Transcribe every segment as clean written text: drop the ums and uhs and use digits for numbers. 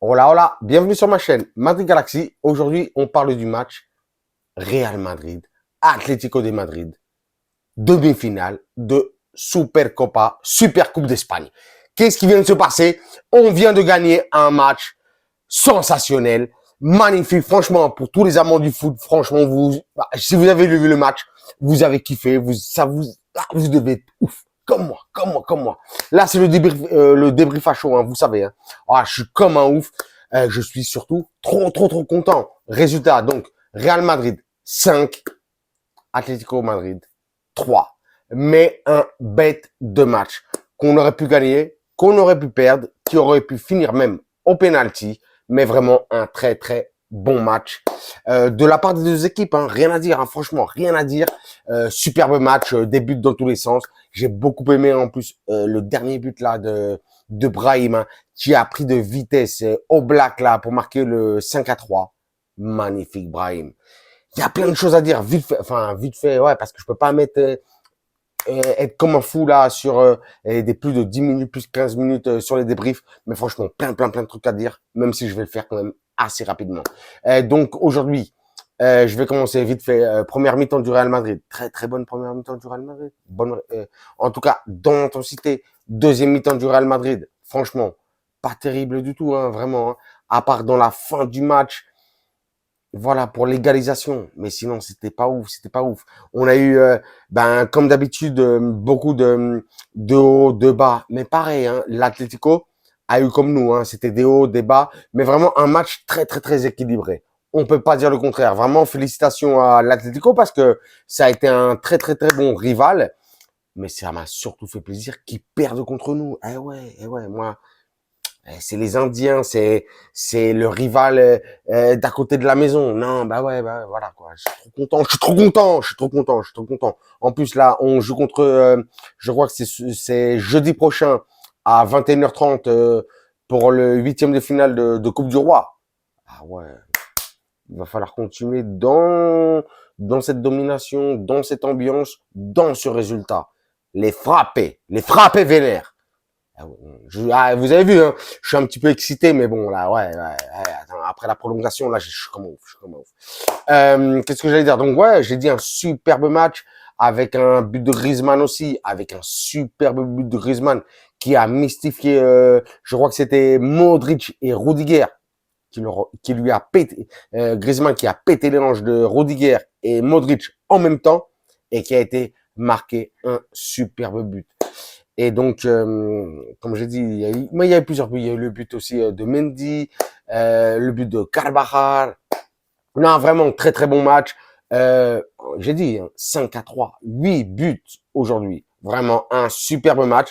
Hola, hola, bienvenue sur ma chaîne Madrid Galaxy. Aujourd'hui, on parle du match Real Madrid, Atlético de Madrid, demi-finale de Supercopa, Super Coupe d'Espagne. Qu'est-ce qui vient de se passer? On vient de gagner un match sensationnel, magnifique. Franchement, pour tous les amants du foot, franchement, si vous avez vu le match, vous avez kiffé, vous devez être ouf. Comme moi. Là, c'est le débrief à chaud, hein, vous savez. Hein. Ah, je suis comme un ouf. Je suis surtout trop content. Résultat, donc, Real Madrid 5, Atlético Madrid 3. Mais un bête de match qu'on aurait pu gagner, qu'on aurait pu perdre, qui aurait pu finir même au penalty, mais vraiment un très bon match de la part des deux équipes. Hein, rien à dire, hein, franchement, rien à dire. Superbe match, des buts dans tous les sens. J'ai beaucoup aimé en plus le dernier but là de Brahim, hein, qui a pris de vitesse au black là pour marquer le 5-3. Magnifique Brahim. Il y a plein de choses à dire, vite fait, ouais, parce que je peux pas mettre être comme un fou là sur des plus de 10 minutes, plus 15 minutes sur les débriefs, mais franchement, plein de trucs à dire, même si je vais le faire quand même assez rapidement. Donc aujourd'hui, je vais commencer vite fait. Première mi-temps du Real Madrid, très bonne première mi-temps du Real Madrid. En tout cas, dans l'intensité. Deuxième mi-temps du Real Madrid, franchement, pas terrible du tout, hein, vraiment. Hein. À part dans la fin du match, voilà, pour l'égalisation. Mais sinon, c'était pas ouf. On a eu, comme d'habitude, beaucoup de hauts, de bas. Mais pareil, hein, l'Atlético a eu comme nous, hein, c'était des hauts, des bas. Mais vraiment un match très équilibré. On peut pas dire le contraire. Vraiment, félicitations à l'Atlético parce que ça a été un très bon rival. Mais ça m'a surtout fait plaisir qu'ils perdent contre nous. Eh ouais, moi, c'est les Indiens, c'est le rival d'à côté de la maison. Non, bah voilà quoi. Je suis trop content. En plus là, on joue contre, je crois que c'est jeudi prochain à 21h30 pour le huitième de finale de Coupe du Roi. Ah ouais, il va falloir continuer dans cette domination, dans cette ambiance, dans ce résultat. Les frapper vénères. Vous avez vu, hein, je suis un petit peu excité, mais bon, là, attends, après la prolongation, là, je suis comme un ouf. Qu'est-ce que j'allais dire? Donc, ouais, j'ai dit un superbe match avec un but de Griezmann aussi, avec un superbe but de Griezmann qui a mystifié, je crois que c'était Modric et Rudiger qui lui a pété, Griezmann qui a pété les hanches de Rudiger et Modric en même temps et qui a été marqué un superbe but. Et donc, comme j'ai dit, il y a eu plusieurs buts. Il y a eu le but aussi de Mendy, le but de Carvajal. Non, vraiment, très bon match. J'ai dit, hein, 5-3, 8 buts aujourd'hui. Vraiment, un superbe match.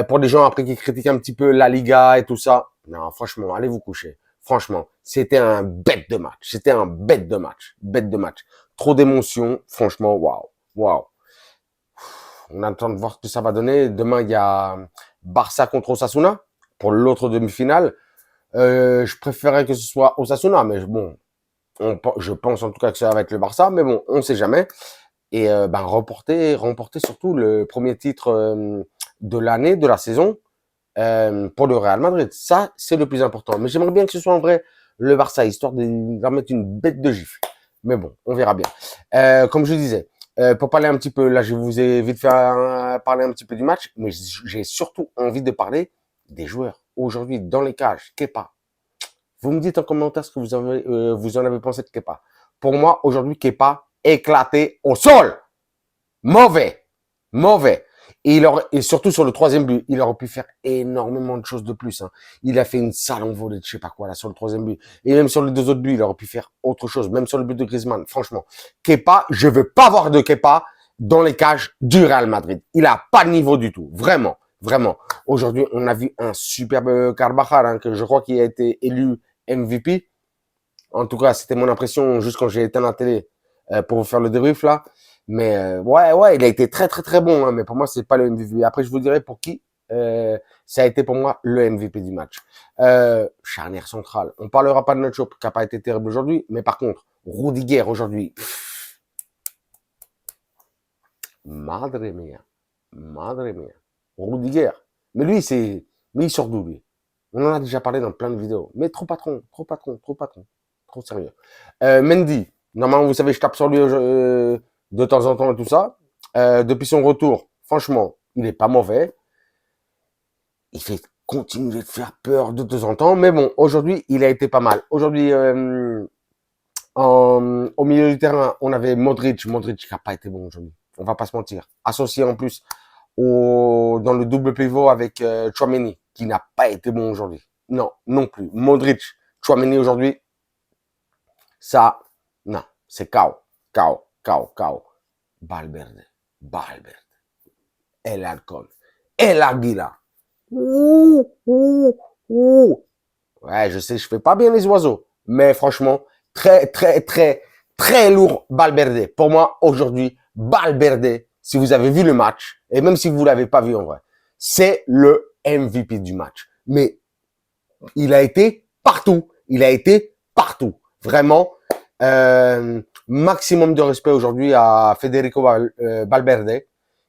Pour des gens après qui critiquent un petit peu la Liga et tout ça, non, franchement, allez vous coucher. Franchement, c'était un bête de match. C'était un bête de match. Bête de match. Trop d'émotions. Franchement, waouh. On attend de voir ce que ça va donner. Demain, il y a Barça contre Osasuna pour l'autre demi-finale. Je préférais que ce soit Osasuna, mais bon, je pense en tout cas que ça va être le Barça, mais bon, on ne sait jamais. Et remporter surtout le premier titre de l'année, de la saison pour le Real Madrid. Ça, c'est le plus important. Mais j'aimerais bien que ce soit en vrai le Barça, histoire de leur mettre une bête de gifle. Mais bon, on verra bien. Comme je disais, pour parler un petit peu, là, je vous ai vite fait parler un petit peu du match, mais j'ai surtout envie de parler des joueurs. Aujourd'hui, dans les cages, Kepa. Vous me dites en commentaire ce que vous en avez pensé de Kepa. Pour moi, aujourd'hui, Kepa éclaté au sol. Mauvais. Et surtout sur le troisième but, il aurait pu faire énormément de choses de plus. Hein. Il a fait une sale envolée de je sais pas quoi là sur le troisième but. Et même sur les deux autres buts, il aurait pu faire autre chose. Même sur le but de Griezmann, franchement. Kepa, je veux pas voir de Kepa dans les cages du Real Madrid. Il a pas de niveau du tout. Vraiment. Aujourd'hui, on a vu un superbe Carvajal, hein, que je crois qu'il a été élu MVP. En tout cas, c'était mon impression juste quand j'ai éteint la télé pour vous faire le débrief là. Mais ouais, il a été très bon. Hein, mais pour moi, c'est pas le MVP. Après, je vous dirai pour qui ça a été pour moi le MVP du match. Charnière centrale. On parlera pas de Nacho qui n'a pas été terrible aujourd'hui. Mais par contre, Rudiger aujourd'hui. Madre mia. Rudiger. Mais lui, il sort d'où lui? On en a déjà parlé dans plein de vidéos. Mais trop patron, trop patron, trop patron. Trop sérieux. Mendy, normalement, vous savez, je tape sur lui de temps en temps et tout ça. Depuis son retour, franchement, il est pas mauvais. Il fait continuer de faire peur de temps en temps. Mais bon, aujourd'hui, il a été pas mal. Aujourd'hui, au milieu du terrain, on avait Modric. Modric qui n'a pas été bon aujourd'hui. On va pas se mentir. Associé en plus dans le double pivot avec Tchouaméni, qui n'a pas été bon aujourd'hui. Non, non plus. Modric, Tchouaméni aujourd'hui, ça, non, c'est KO. KO, KO, KO. Valverde, Valverde. El Halcón. El Águila. Ouh, ouh, ouh. Ouais, je sais, je fais pas bien les oiseaux. Mais franchement, très, très, très, très lourd Valverde. Pour moi, aujourd'hui, Valverde, si vous avez vu le match, et même si vous l'avez pas vu en vrai, c'est le MVP du match. Mais il a été partout. Il a été partout. Vraiment, maximum de respect aujourd'hui à Federico Valverde,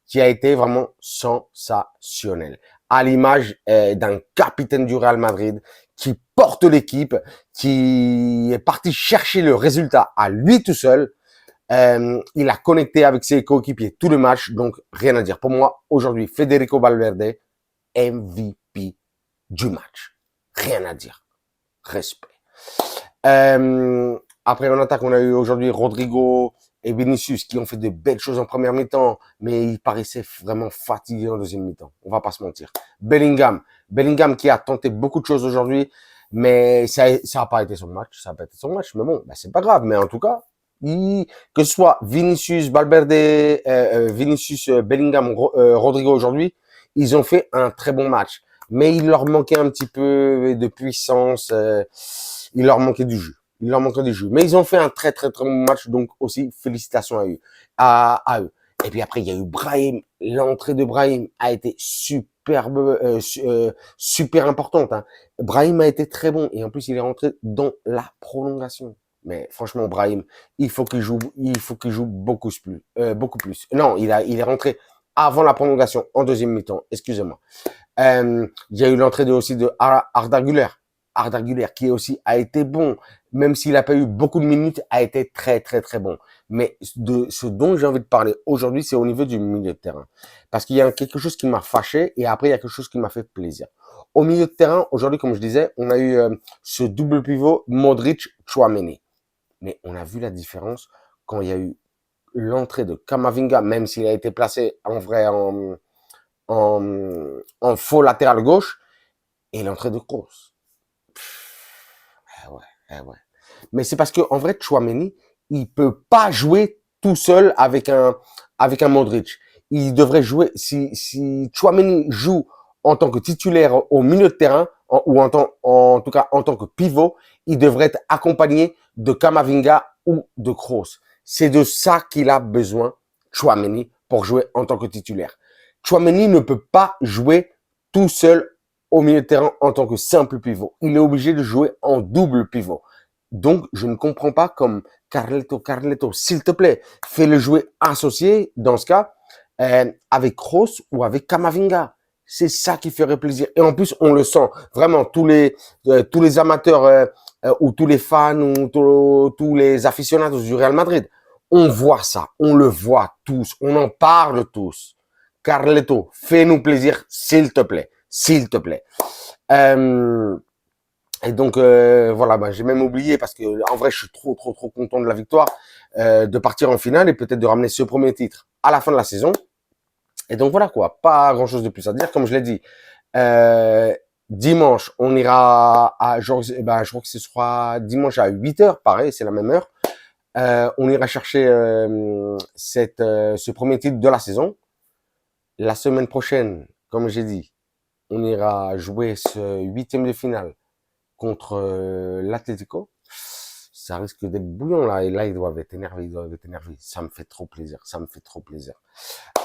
qui a été vraiment sensationnel. À l'image d'un capitaine du Real Madrid, qui porte l'équipe, qui est parti chercher le résultat à lui tout seul. Il a connecté avec ses coéquipiers tout le match, donc rien à dire. Pour moi, aujourd'hui, Federico Valverde, MVP du match. Rien à dire. Respect. Après, en attaque, on a eu aujourd'hui Rodrigo et Vinicius qui ont fait de belles choses en première mi-temps, mais ils paraissaient vraiment fatigués en deuxième mi-temps. On va pas se mentir. Bellingham qui a tenté beaucoup de choses aujourd'hui, mais ça a pas été son match. Ça a pas été son match, mais bon, bah, c'est pas grave. Mais en tout cas, que ce soit Vinicius, Valverde, Vinicius, Bellingham, Rodrigo aujourd'hui, ils ont fait un très bon match. Mais il leur manquait un petit peu de puissance, il leur manquait du jus. Il leur manquait du jus. Mais ils ont fait un très très très bon match, donc aussi félicitations à eux. Et puis après, il y a eu Brahim. L'entrée de Brahim a été superbe, super importante. Hein. Brahim a été très bon et en plus il est rentré dans la prolongation. Mais franchement, Brahim, il faut qu'il joue beaucoup plus, beaucoup plus. Non, il est rentré avant la prolongation, en deuxième mi-temps. Excusez-moi. Il y a eu l'entrée aussi de Arda Güler. Arda Güler qui aussi a été bon, même s'il n'a pas eu beaucoup de minutes, a été très très très bon. Mais de ce dont j'ai envie de parler aujourd'hui, c'est au niveau du milieu de terrain. Parce qu'il y a quelque chose qui m'a fâché et après il y a quelque chose qui m'a fait plaisir. Au milieu de terrain, aujourd'hui, comme je disais, on a eu ce double pivot Modric-Tchouaméni. Mais on a vu la différence quand il y a eu l'entrée de Camavinga, même s'il a été placé en vrai en faux latéral gauche, et l'entrée de Kroos. Ouais. Mais c'est parce que en vrai, Tchouaméni, il peut pas jouer tout seul avec un Modric. Il devrait jouer, si Tchouaméni joue en tant que titulaire au milieu de terrain, en tout cas en tant que pivot, il devrait être accompagné de Camavinga ou de Kroos. C'est de ça qu'il a besoin, Tchouaméni, pour jouer en tant que titulaire. Tchouaméni ne peut pas jouer tout seul au milieu de terrain en tant que simple pivot. Il est obligé de jouer en double pivot. Donc, je ne comprends pas comme Carleto, s'il te plaît, fais-le jouer associé, dans ce cas, avec Kroos ou avec Camavinga. C'est ça qui ferait plaisir. Et en plus, on le sent. Vraiment, tous les amateurs ou tous les fans ou tous les aficionados du Real Madrid, on voit ça. On le voit tous. On en parle tous. Carleto, fais-nous plaisir, s'il te plaît. S'il te plaît. Et donc voilà, j'ai même oublié parce que en vrai, je suis trop content de la victoire, de partir en finale et peut-être de ramener ce premier titre à la fin de la saison. Et donc voilà quoi, pas grand chose de plus à dire. Comme je l'ai dit, dimanche, on ira à, je crois que ce sera dimanche à 8h, pareil, c'est la même heure. On ira chercher ce premier titre de la saison. La semaine prochaine, comme j'ai dit, on ira jouer ce 8e de finale contre l'Atlético. Ça risque d'être bouillant là, et là ils doivent être énervés, Ça me fait trop plaisir,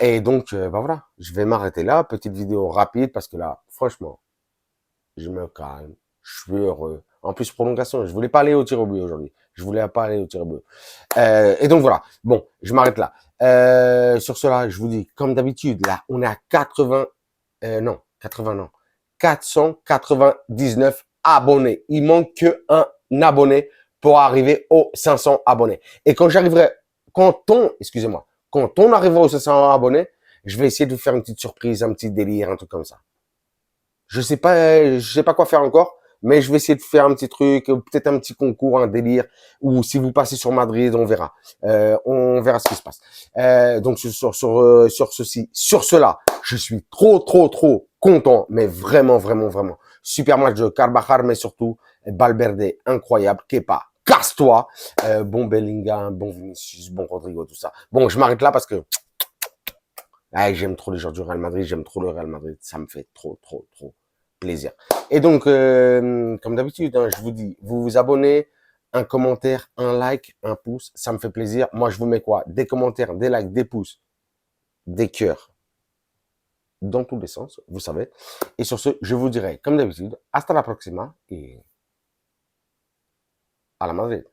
Et donc voilà, je vais m'arrêter là, petite vidéo rapide parce que là, franchement, je me calme, je suis heureux. En plus prolongation, je voulais pas aller au tir au but aujourd'hui, et donc voilà, bon, je m'arrête là. Sur cela, je vous dis, comme d'habitude, là, on est à 80 non, 499 abonnés. Il manque qu'un abonné pour arriver aux 500 abonnés. Et quand quand on arrivera aux 500 abonnés, je vais essayer de vous faire une petite surprise, un petit délire, un truc comme ça. Je sais pas quoi faire encore, mais je vais essayer de faire un petit truc, peut-être un petit concours, un délire, ou si vous passez sur Madrid, on verra. On verra ce qui se passe. Donc sur cela, je suis trop content, mais vraiment. Super match de Carvajal, mais surtout Valverde, incroyable. Kepa, casse-toi. Bon Bellingham, bon Vinicius, bon Rodrigo, tout ça. Bon, je m'arrête là parce que j'aime trop les joueurs du Real Madrid, j'aime trop le Real Madrid, ça me fait trop plaisir. Et donc, comme d'habitude, hein, je vous dis, vous vous abonnez, un commentaire, un like, un pouce, ça me fait plaisir. Moi, je vous mets quoi? Des commentaires, des likes, des pouces, des cœurs, dans tous les sens, vous savez. Et sur ce, je vous dirai, comme d'habitude, hasta la próxima et à la Madrid.